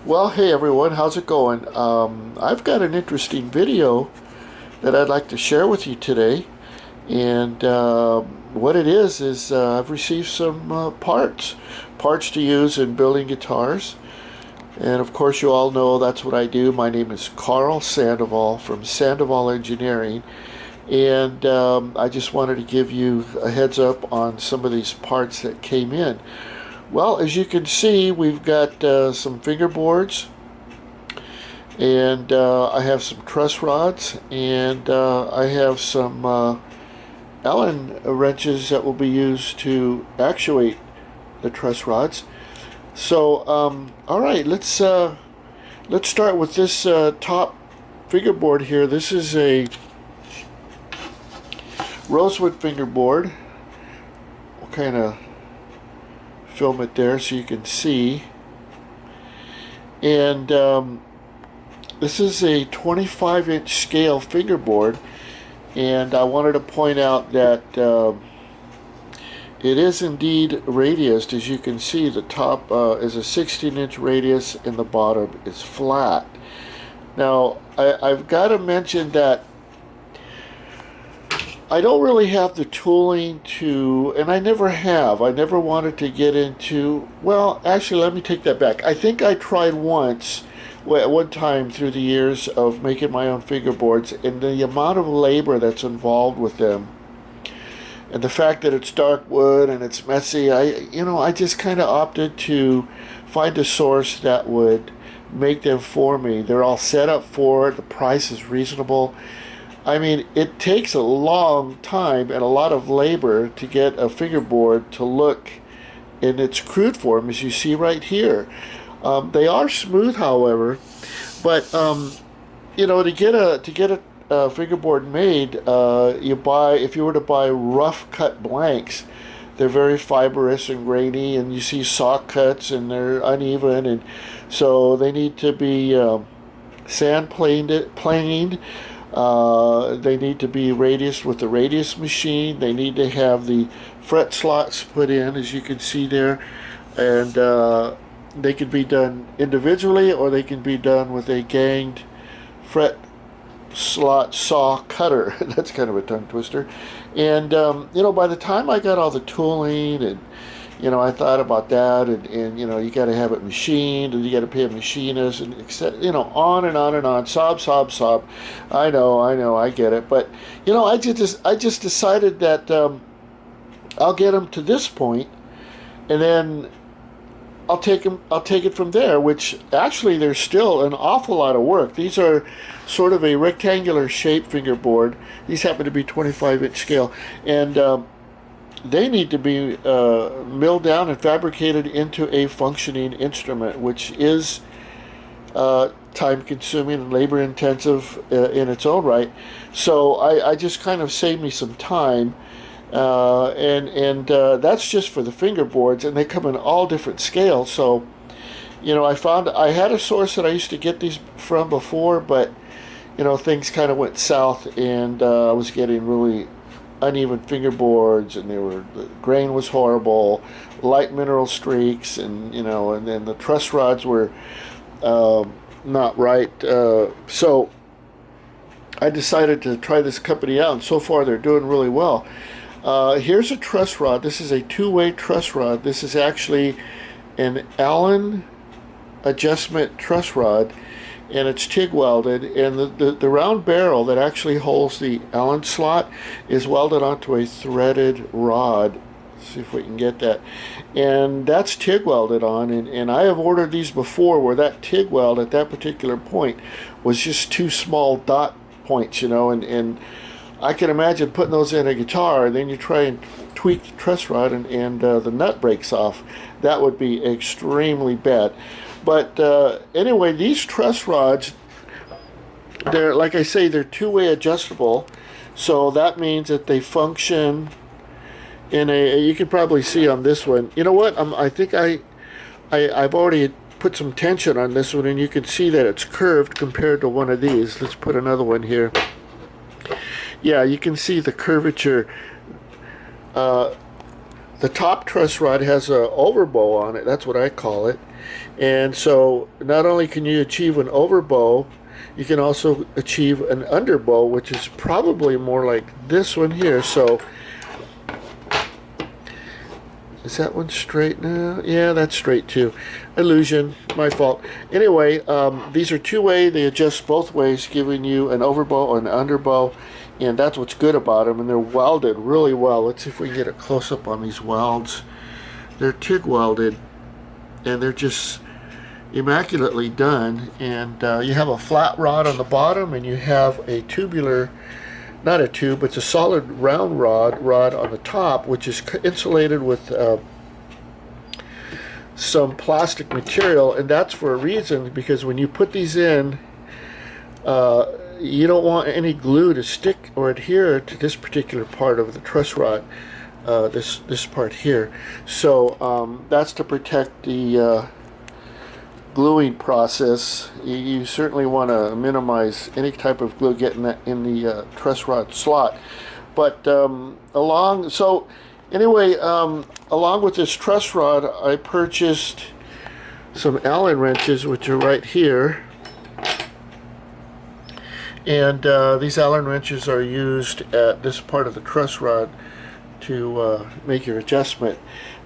Well, hey everyone, how's it going? I've got an interesting video that I'd like to share with you today. And what it is I've received some parts to use in building guitars. And of course, you all know that's what I do. My name is Karl Sandoval from Sandoval Engineering. And I just wanted to give you a heads up on some of these parts that came in. Well, as you can see, we've got some fingerboards, and I have some truss rods, and I have some Allen wrenches that will be used to actuate the truss rods. So, all right, let's start with this top fingerboard here. This is a rosewood fingerboard. We'll kind of film it there so you can see. And this is a 25-inch scale fingerboard, and I wanted to point out that it is indeed radiused. As you can see, the top is a 16-inch radius and the bottom is flat. Now I've got to mention that I don't really have the tooling to, and I never have. I never wanted to get into, well, actually, let me take that back. I think I tried once, at one time through the years of making my own fingerboards, and the amount of labor that's involved with them, and the fact that it's dark wood and it's messy, I just kind of opted to find a source that would make them for me. They're all set up for it. The price is reasonable. I mean, it takes a long time and a lot of labor to get a fingerboard to look in its crude form, as you see right here. They are smooth, however, but to get a fingerboard made, if you were to buy rough cut blanks, they're very fibrous and grainy, and you see saw cuts and they're uneven, and so they need to be sand planed. They need to be radiused with the radius machine. They need to have the fret slots put in, as you can see there, and they can be done individually, or they can be done with a ganged fret slot saw cutter. That's kind of a tongue twister. And by the time I got all the tooling, and I thought about that, and you got to have it machined, and you got to pay a machinist, and on and on and on. Sob. I know, I get it. But I just decided that I'll get them to this point, and then I'll take it from there. Which actually, there's still an awful lot of work. These are sort of a rectangular shaped fingerboard. These happen to be 25-inch scale, and they need to be milled down and fabricated into a functioning instrument, which is time-consuming and labor-intensive in its own right. So I just kind of saved me some time, and that's just for the fingerboards, and they come in all different scales. So I found I had a source that I used to get these from before, but things kind of went south, and I was getting really uneven fingerboards, and the grain was horrible, light mineral streaks, and and then the truss rods were not right. So I decided to try this company out, and so far they're doing really well. Here's a truss rod. This is a two-way truss rod. This is actually an Allen adjustment truss rod, and it's TIG welded, and the round barrel that actually holds the Allen slot is welded onto a threaded rod. Let's see if we can get that. And that's TIG welded on, and I have ordered these before where that TIG weld at that particular point was just two small dot points, and I can imagine putting those in a guitar, and then you try and tweak the truss rod, and the nut breaks off. That would be extremely bad. But anyway, these truss rods, they're, like I say, they're two-way adjustable. So that means that they function in you can probably see on this one. You know what? I think I've already put some tension on this one, and you can see that it's curved compared to one of these. Let's put another one here. Yeah, you can see the curvature. the top truss rod has a overbow on it. That's what I call it. And so not only can you achieve an overbow, you can also achieve an underbow, which is probably more like this one here. So is that one straight now? Yeah, that's straight too. Illusion, my fault. Anyway, these are two-way. They adjust both ways, giving you an overbow and an underbow. And that's what's good about them. And they're welded really well. Let's see if we can get a close-up on these welds. They're TIG welded, and they're just immaculately done. And you have a flat rod on the bottom, and you have a tubular, not a tube, it's a solid round rod on the top, which is insulated with some plastic material. And that's for a reason, because when you put these in, you don't want any glue to stick or adhere to this particular part of the truss rod, this part here. So that's to protect the gluing process. You certainly want to minimize any type of glue getting that in the truss rod slot. But along with this truss rod, I purchased some Allen wrenches, which are right here. And these Allen wrenches are used at this part of the truss rod to make your adjustment.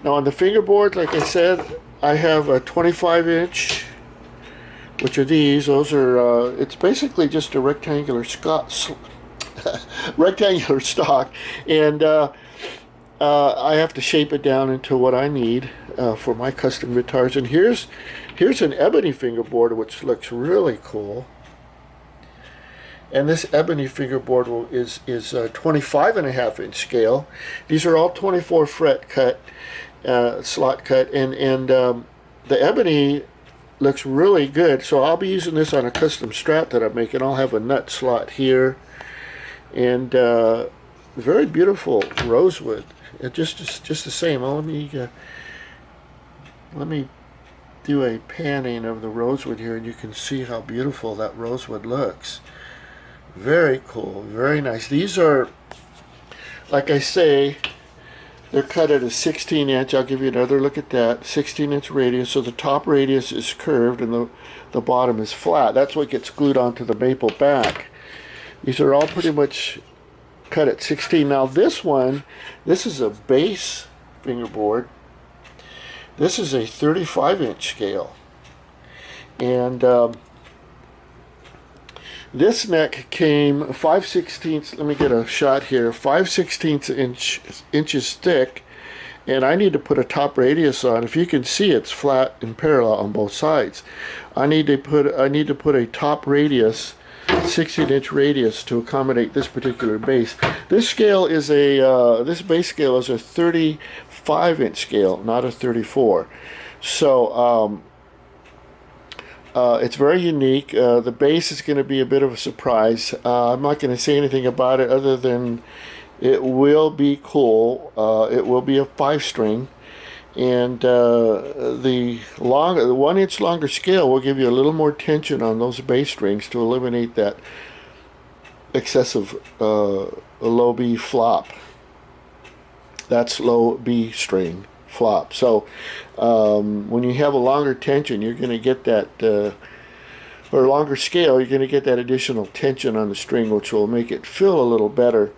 Now on the fingerboard, like I said, I have a 25-inch, which are these. Those are, it's basically just a rectangular rectangular stock, and I have to shape it down into what I need for my custom guitars. And here's an ebony fingerboard, which looks really cool. And this ebony fingerboard is 25.5-inch scale. These are all 24 fret cut, slot cut, and the ebony looks really good. So I'll be using this on a custom Strat that I'm making. I'll have a nut slot here, and very beautiful rosewood. It just the same. Well, let me do a panning of the rosewood here, and you can see how beautiful that rosewood looks. Very cool, very nice. These are, like I say, they're cut at a 16-inch. I'll give you another look at that. 16-inch radius. So the top radius is curved and the bottom is flat. That's what gets glued onto the maple back. These are all pretty much cut at 16. Now this one, this is a bass fingerboard. This is a 35-inch scale. And this neck came 5/16. Let me get a shot here. 5/16 inches thick, and I need to put a top radius on. If you can see, it's flat and parallel on both sides. I need to put a top radius, 16-inch radius, to accommodate this particular bass. This scale is this bass scale is a 35-inch scale, not a 34. So it's very unique. The bass is going to be a bit of a surprise. I'm not going to say anything about it other than it will be cool. It will be a 5-string, and the 1-inch longer scale will give you a little more tension on those bass strings to eliminate that excessive low B flop. That's low B string flop. So when you have a longer tension, you're going to get that, or longer scale, you're going to get that additional tension on the string, which will make it feel a little better.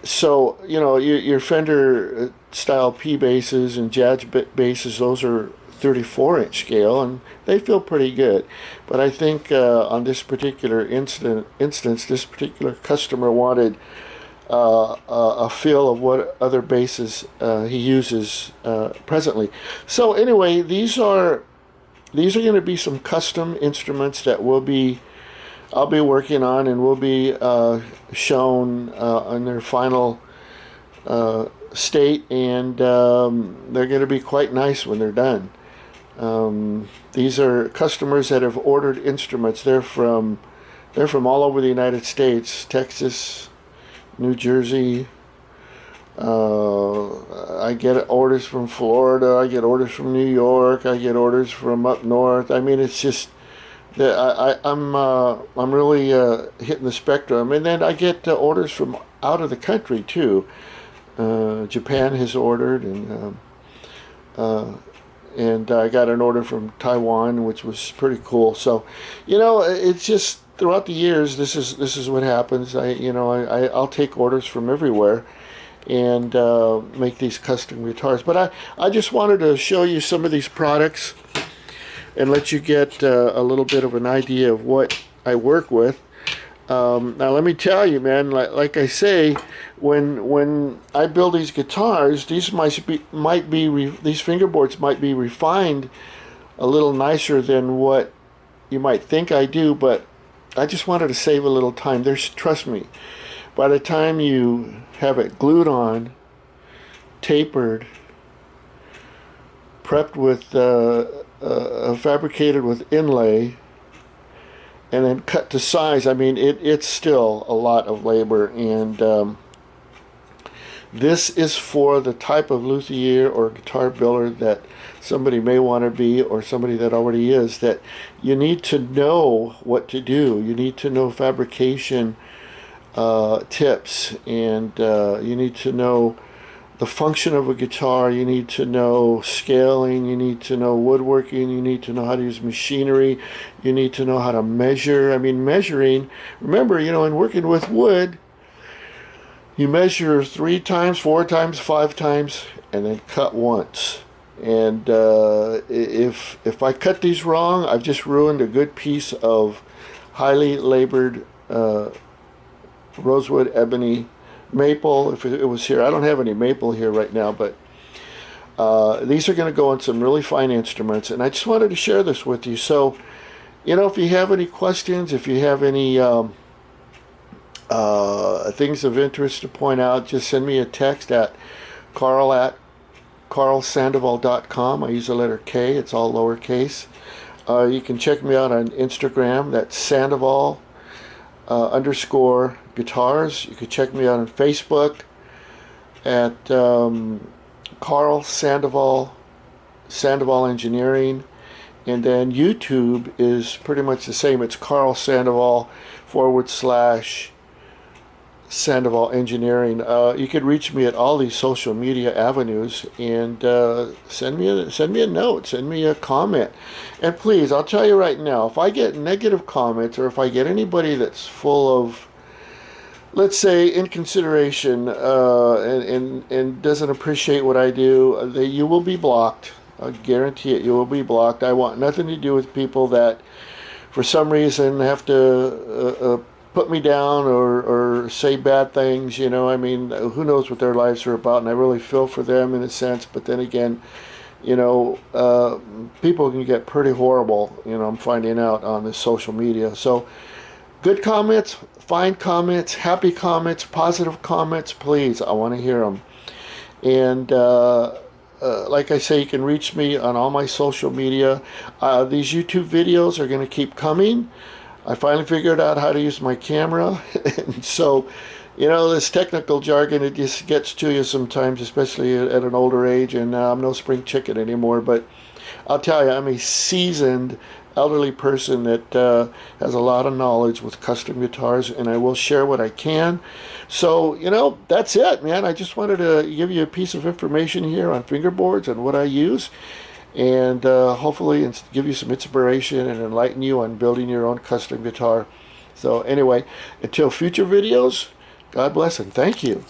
So you know, your Fender style P basses and jazz basses, those are 34-inch scale, and they feel pretty good. But I think on this particular instance, this particular customer wanted a feel of what other basses he uses presently. So anyway, these are going to be some custom instruments that I'll be working on, and will be shown in their final state, and they're going to be quite nice when they're done. These are customers that have ordered instruments. They're from all over the United States, Texas, New Jersey. I get orders from Florida. I get orders from New York. I get orders from up north. I mean, it's just that I'm really hitting the spectrum. And then I get orders from out of the country too. Japan has ordered, and I got an order from Taiwan, which was pretty cool. So, it's just throughout the years, this is what happens. I'll take orders from everywhere and make these custom guitars. But I just wanted to show you some of these products and let you get a little bit of an idea of what I work with. Now let me tell you, man, like I say, when I build these guitars, these these fingerboards might be refined a little nicer than what you might think I do, but I just wanted to save a little time. Trust me, by the time you have it glued on, tapered, prepped with fabricated with inlay, and then cut to size, I mean, it's still a lot of labor. And this is for the type of luthier or guitar builder that somebody may want to be, or somebody that already is, that you need to know what to do. You need to know fabrication tips, and you need to know the function of a guitar. You need to know scaling, you need to know woodworking, you need to know how to use machinery, you need to know how to measure. I mean, measuring, remember, in working with wood, you measure 3 times, 4 times, 5 times, and then cut once. And if I cut these wrong, I've just ruined a good piece of highly labored rosewood, ebony, maple. If it was here, I don't have any maple here right now, but these are going to go on some really fine instruments, and I just wanted to share this with you. So, if you have any questions, if you have any things of interest to point out, just send me a text at karl@karlsandoval.com. I use the letter K, it's all lowercase. You can check me out on Instagram, that's Sandoval _ guitars. You can check me out on Facebook at Karl Sandoval Engineering, and then YouTube is pretty much the same. It's Karl Sandoval / Sandoval Engineering. You can reach me at all these social media avenues, and send me a note, send me a comment. And please, I'll tell you right now, if I get negative comments, or if I get anybody that's full of, let's say, inconsideration, and doesn't appreciate what I do, you will be blocked. I guarantee it, you will be blocked. I want nothing to do with people that for some reason have to put me down or say bad things. I mean, who knows what their lives are about, and I really feel for them in a sense. But then again, people can get pretty horrible, I'm finding out on this social media. So good comments, fine comments, happy comments, positive comments, please, I want to hear them. And like I say, you can reach me on all my social media. These YouTube videos are going to keep coming. I finally figured out how to use my camera. And so, this technical jargon, it just gets to you sometimes, especially at an older age. And I'm no spring chicken anymore. But I'll tell you, I'm a seasoned elderly person that has a lot of knowledge with custom guitars, and I will share what I can. So, that's it, man. I just wanted to give you a piece of information here on fingerboards and what I use, and hopefully give you some inspiration and enlighten you on building your own custom guitar. So anyway, until future videos, God bless and thank you.